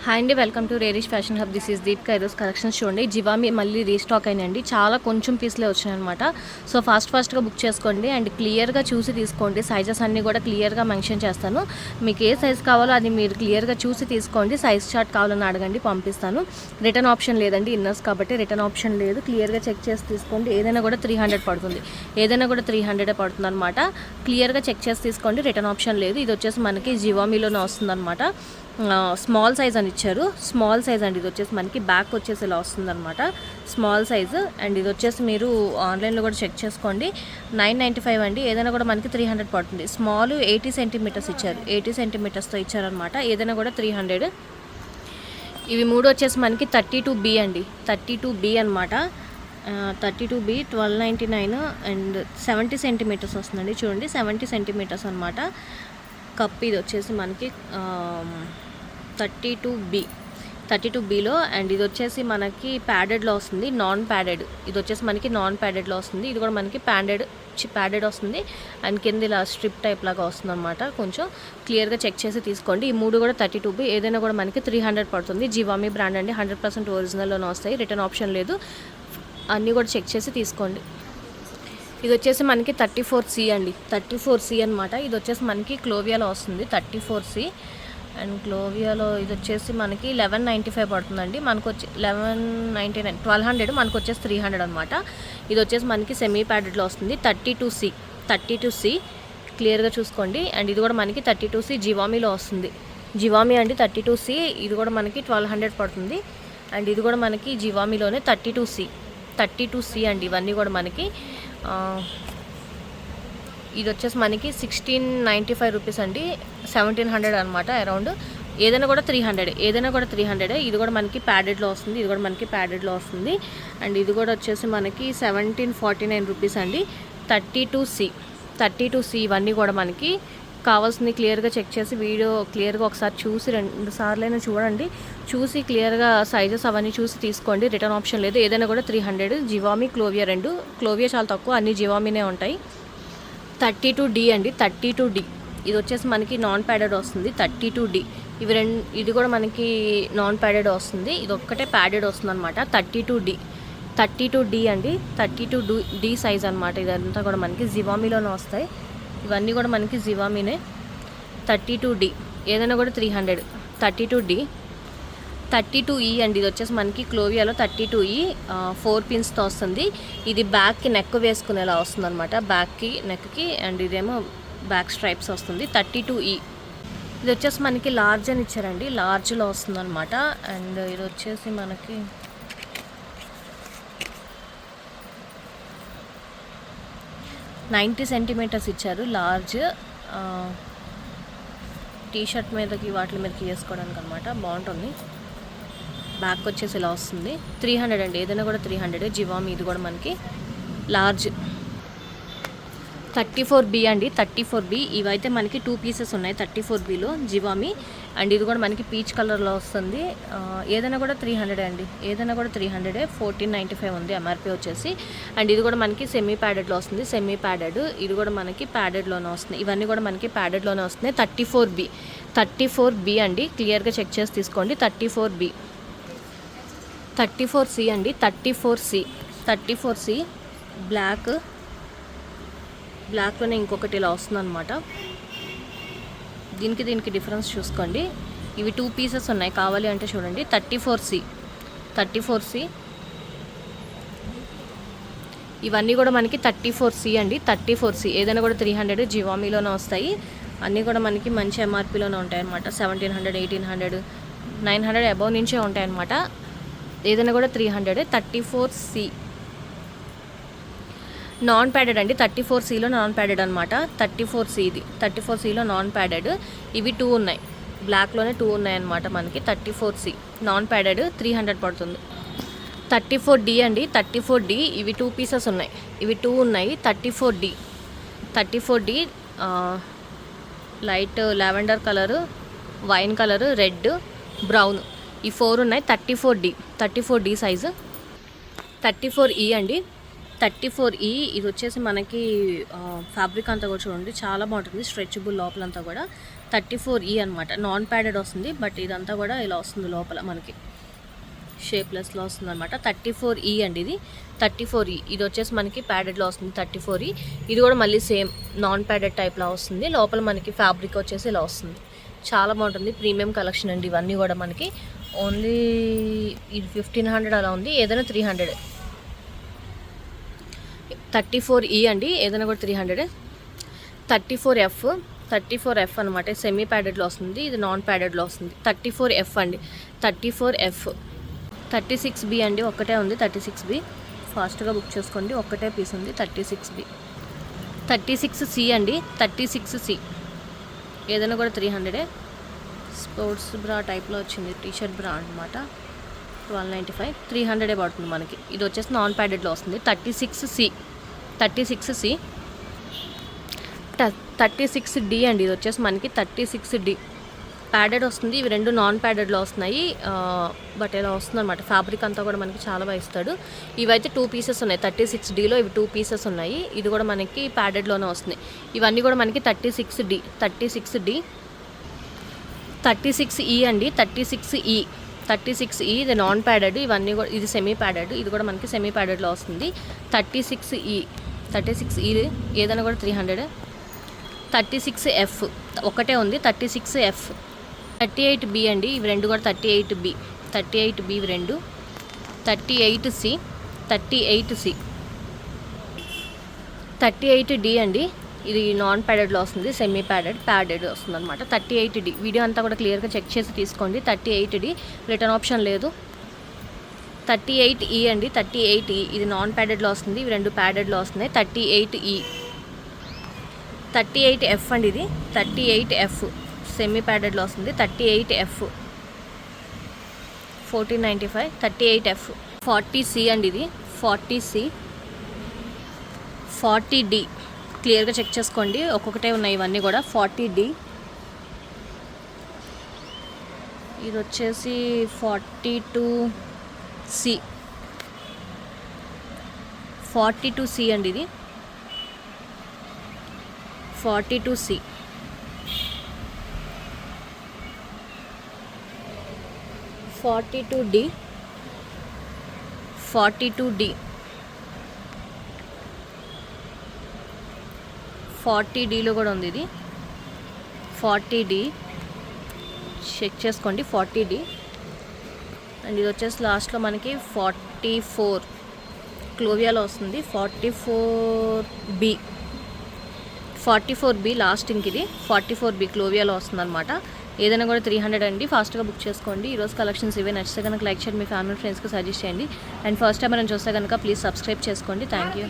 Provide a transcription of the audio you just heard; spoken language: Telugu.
హాయ్ అండి, వెల్కమ్ టు రేరిష్ fashion hub. This is Deepika. ఈరోజు కలెక్షన్స్ చూడండి. జివామి మళ్ళీ రీస్టాక్ అయినాయండి. చాలా కొంచెం పీస్లే వచ్చినాయన్నమాట. సో ఫాస్ట్గా బుక్ చేసుకోండి అండ్ క్లియర్గా చూసి తీసుకోండి. సైజెస్ అన్నీ కూడా క్లియర్గా మెన్షన్ చేస్తాను. మీకు ఏ సైజ్ కావాలో అది మీరు క్లియర్గా చూసి తీసుకోండి. సైజ్ చార్ట్ కావాలని అడగండి, పంపిస్తాను. రిటర్న్ ఆప్షన్ లేదండి, ఇన్నర్స్ కాబట్టి రిటర్న్ ఆప్షన్ లేదు. క్లియర్గా చెక్ చేసి తీసుకోండి. ఏదైనా కూడా 300 పడుతుంది, ఏదైనా కూడా 300 పడుతుంది అనమాట. క్లియర్గా చెక్ చేసి తీసుకోండి. రిటర్న్ ఆప్షన్ లేదు. ఇది వచ్చేసి మనకి జివామిలోనే వస్తుంది అనమాట. స్మాల్ సైజ్ అని ఇచ్చారు. స్మాల్ సైజ్ అండి. ఇది వచ్చేసి మనకి బ్యాక్ వచ్చేసి ఇలా వస్తుంది అనమాట. స్మాల్ సైజు అండ్ ఇది వచ్చేసి మీరు ఆన్లైన్లో కూడా చెక్ చేసుకోండి. 995 అండి. ఏదైనా కూడా మనకి 300 పడుతుంది. స్మాల్ 80 సెంటీమీటర్స్ ఇచ్చారు. 80 సెంటీమీటర్స్తో ఇచ్చారనమాట. ఏదైనా కూడా 300. ఇవి మూడు వచ్చేసి మనకి 32B అండి. 32B అనమాట. 32B 1299 అండ్ 70 సెంటీమీటర్స్ వస్తుందండి. చూడండి, 70 సెంటీమీటర్స్ అనమాట. కప్ ఇది వచ్చేసి మనకి 32Bలో అండ్ ఇది వచ్చేసి మనకి ప్యాడెడ్లో వస్తుంది, నాన్ ప్యాడెడ్. ఇది వచ్చేసి మనకి నాన్ ప్యాడెడ్లో వస్తుంది. ఇది కూడా మనకి ప్యాడెడ్ వస్తుంది అండ్ కింద ఇలా స్ట్రిప్ టైప్ లాగా వస్తుంది అనమాట. కొంచెం క్లియర్గా చెక్ చేసి తీసుకోండి. ఈ మూడు కూడా 32B. ఏదైనా కూడా మనకి 300 పడుతుంది. జివామి బ్రాండ్ అండి. 100% ఒరిజినల్లోనే వస్తాయి. రిటర్న్ ఆప్షన్ లేదు. అన్నీ కూడా చెక్ చేసి తీసుకోండి. ఇది వచ్చేసి మనకి 34C అండి. 34C అనమాట. ఇది వచ్చేసి మనకి క్లోవియాలో వస్తుంది. 34C అండ్ క్లోవియాలో ఇది వచ్చేసి మనకి 1195 పడుతుందండి. మనకు వచ్చి 1199 1200, మనకు వచ్చేసి 300 అనమాట. ఇది వచ్చేసి మనకి సెమీ ప్యాడెడ్లో వస్తుంది. 32C క్లియర్గా చూసుకోండి. అండ్ ఇది కూడా మనకి 32C జివామిలో వస్తుంది. జివామి అండి 32C. ఇది కూడా మనకి 1200 పడుతుంది. అండ్ ఇది కూడా మనకి జివామిలోనే 32C అండి. ఇవన్నీ కూడా మనకి ఇది వచ్చేసి మనకి 1695 రూపీస్ అండి. 1700 అనమాట అరౌండ్. ఏదైనా కూడా 300. ఇది కూడా మనకి ప్యాడెడ్లో వస్తుంది. ఇది కూడా మనకి ప్యాడెడ్లో వస్తుంది. అండ్ ఇది కూడా వచ్చేసి మనకి 1749 రూపీస్ అండి. 32C ఇవన్నీ కూడా మనకి కావాల్సింది క్లియర్గా చెక్ చేసి వీడియో క్లియర్గా ఒకసారి చూసి 2 సార్లైనా చూడండి. చూసి క్లియర్గా సైజెస్ అవన్నీ చూసి తీసుకోండి. రిటర్న్ ఆప్షన్ లేదు. ఏదైనా కూడా 300. జివామి, క్లోవియా రెండు. క్లోవియా చాలా తక్కువ, అన్ని జివామినే ఉంటాయి. 32D అండి. 32D ఇది వచ్చేసి మనకి నాన్ ప్యాడెడ్ వస్తుంది. 32D ఇది కూడా మనకి నాన్ ప్యాడెడ్ వస్తుంది. ఇది ఒక్కటే ప్యాడెడ్ వస్తుంది అనమాట. 32D అండి. 32D సైజ్ అనమాట. ఇదంతా కూడా మనకి జివామిలోనే వస్తాయి. ఇవన్నీ కూడా మనకి జివామినే. 32D ఏదైనా కూడా 300. 32E అండి. ఇది వచ్చేసి మనకి క్లోవియాలో 32E 4 పిన్స్తో వస్తుంది. ఇది బ్యాక్కి నెక్ వేసుకునేలా వస్తుంది అనమాట. బ్యాక్కి నెక్కి అండ్ ఇదేమో బ్యాక్ స్ట్రైప్స్ వస్తుంది. 32E ఇది వచ్చేసి మనకి లార్జ్ అని ఇచ్చారండి. లార్జ్లో వస్తుంది అనమాట. అండ్ ఇది వచ్చేసి మనకి 90 సెంటీమీటర్స్ ఇచ్చారు. లార్జ్ టీషర్ట్ మీదకి వాటి మీదకి వేసుకోవడానికి అనమాట. బాగుంటుంది. బ్యాక్ వచ్చేసి ఇలా వస్తుంది. 300 అండి. ఏదైనా కూడా 300. జివామి ఇది కూడా మనకి లార్జ్. 34B అండి. 34B ఇవైతే మనకి 2 పీసెస్ ఉన్నాయి 34Bలో జివామి. అండ్ ఇది కూడా మనకి పీచ్ కలర్లో వస్తుంది. ఏదైనా కూడా 300 అండి. ఏదైనా కూడా 300. 1495 ఉంది ఎంఆర్పీ వచ్చేసి. అండ్ ఇది కూడా మనకి సెమీ ప్యాడెడ్లో వస్తుంది. సెమీ ప్యాడెడ్ ఇది కూడా మనకి ప్యాడెడ్లోనే వస్తుంది. ఇవన్నీ కూడా మనకి ప్యాడెడ్లోనే వస్తున్నాయి. 34B అండి. క్లియర్గా చెక్ చేసి తీసుకోండి. 34C అండి. 34C బ్లాక్లోనే ఇంకొకటి ఇలా వస్తుంది అనమాట. దీనికి డిఫరెన్స్ చూసుకోండి. ఇవి 2 పీసెస్ ఉన్నాయి. కావాలి అంటే చూడండి. 34C ఇవన్నీ కూడా మనకి 34C అండి. 34C ఏదైనా కూడా 300. జివామిలోనే వస్తాయి. అన్నీ కూడా మనకి మంచి ఎంఆర్పీలోనే ఉంటాయి అనమాట. 1700, 1800, 900 అబౌవ్ నుంచే ఉంటాయి అనమాట. ఏదైనా కూడా 300. 34C నాన్ ప్యాడెడ్ అండి. 34Cలో నాన్ ప్యాడెడ్ అనమాట. 34Cలో నాన్ ప్యాడెడ్. ఇవి 2 ఉన్నాయి. బ్లాక్లోనే 2 ఉన్నాయి అనమాట మనకి. 34C నాన్ ప్యాడెడ్ 300 పడుతుంది. 34D అండి. 34D ఇవి 2 పీసెస్ ఉన్నాయి. ఇవి 2 ఉన్నాయి. 34D light lavender colour, wine colour, red, brown ఈ 4 ఉన్నాయి. 34D size. 34E అండి. 34E ఇది వచ్చేసి మనకి ఫ్యాబ్రిక్ అంతా కూడా చూడండి చాలా బాగుంటుంది, స్ట్రెచబుల్ లోపలంతా కూడా. 34E అనమాట, నాన్ ప్యాడెడ్ వస్తుంది, బట్ ఇదంతా కూడా ఇలా వస్తుంది లోపల మనకి షేప్లెస్లో వస్తుంది అనమాట. 34E అండి ఇది. 34E ఇది వచ్చేసి మనకి ప్యాడెడ్లో వస్తుంది. 34E ఇది కూడా మళ్ళీ సేమ్ నాన్ ప్యాడెడ్ టైప్లో వస్తుంది. లోపల మనకి ఫ్యాబ్రిక్ వచ్చేసి ఇలా వస్తుంది, చాలా బాగుంటుంది. ప్రీమియం కలెక్షన్ అండి ఇవన్నీ కూడా మనకి. ఓన్లీ ఇది 1500 అలా ఉంది, ఏదైనా 300. 34E అండి, ఏదైనా కూడా 300. 34F అనమాట, సెమీ ప్యాడెడ్లో వస్తుంది, ఇది నాన్ ప్యాడెడ్లో వస్తుంది. 34F అండి, 34F. 36B అండి, ఒక్కటే ఉంది 36B, ఫాస్ట్గా బుక్ చేసుకోండి, ఒక్కటే పీస్ ఉంది 36B. 36C అండి, 36C ఏదైనా కూడా 300. స్పోర్ట్స్ బ్రా టైప్లో వచ్చింది, టీషర్ట్ బ్రా అనమాట. 1295, 300 పడుతుంది మనకి. ఇది వచ్చేసి నాన్ ప్యాడెడ్లో వస్తుంది. 36C. 36D అండి, ఇది వచ్చేసి మనకి 36D ప్యాడెడ్ వస్తుంది. ఇవి రెండు నాన్ ప్యాడెడ్లో వస్తున్నాయి, బట్ ఇలా వస్తుంది అనమాట. ఫ్యాబ్రిక్ అంతా కూడా మనకి చాలా బాగా ఇస్తాడు. ఇవైతే 2 పీసెస్ ఉన్నాయి 36Dలో, ఇవి 2 పీసెస్ ఉన్నాయి. ఇది కూడా మనకి ప్యాడెడ్లోనే వస్తున్నాయి. ఇవన్నీ కూడా మనకి 36D. 36E అండి, 36E ఇది నాన్ ప్యాడెడ్, ఇవన్నీ కూడా ఇది సెమీ ప్యాడెడ్, ఇది కూడా మనకి సెమీ ప్యాడెడ్లో వస్తుంది. 36E ఏదైనా కూడా 300. 36F ఒకటే ఉంది, 36F. 38B అండి, ఇవి రెండు కూడా 38B ఇవి రెండు. 38C. 38D అండి, ఇది నాన్ ప్యాడెడ్లో వస్తుంది, సెమీ ప్యాడెడ్ వస్తుంది అనమాట. 38D వీడియో అంతా కూడా క్లియర్గా చెక్ చేసి తీసుకోండి. 38D రిటర్న్ ఆప్షన్ లేదు. 38E అండి, 38E ఇది నాన్ ప్యాడెడ్లో వస్తుంది, ఇవి రెండు ప్యాడెడ్లో వస్తున్నాయి. 38E. 38F అండి, ఇది 38F సెమీ ప్యాడెడ్లో వస్తుంది. 38F 1495. 38F. 40C అండి, ఇది 40C. 40D క్లియర్గా చెక్ చేసుకోండి, ఒక్కొక్కటే ఉన్నాయి ఇవన్నీ కూడా. 40D ఇది వచ్చేసి 42C. 42C అండి, ఇది 42C. 42D. 40Dలో కూడా ఉంది ఇది. 40D చెక్ చేసుకోండి, 40D. అండ్ ఇది వచ్చేసి లాస్ట్లో మనకి 44 క్లోవియాలో వస్తుంది. 44B లాస్ట్ ఇంక ఇది 44B క్లోవియాలో వస్తుంది అనమాట. ఏదైనా కూడా 300 అండి, ఫాస్ట్గా బుక్ చేసుకోండి. ఈరోజు కలెక్షన్స్ ఇవే. నచ్చితే కనుక లైక్ చేయండి, మీ ఫ్యామిలీ ఫ్రెండ్స్కి సజెస్ట్ చేయండి. అండ్ ఫస్ట్ టైం మనం చూస్తే కనుక ప్లీజ్ సబ్స్క్రైబ్ చేసుకోండి. Thank you.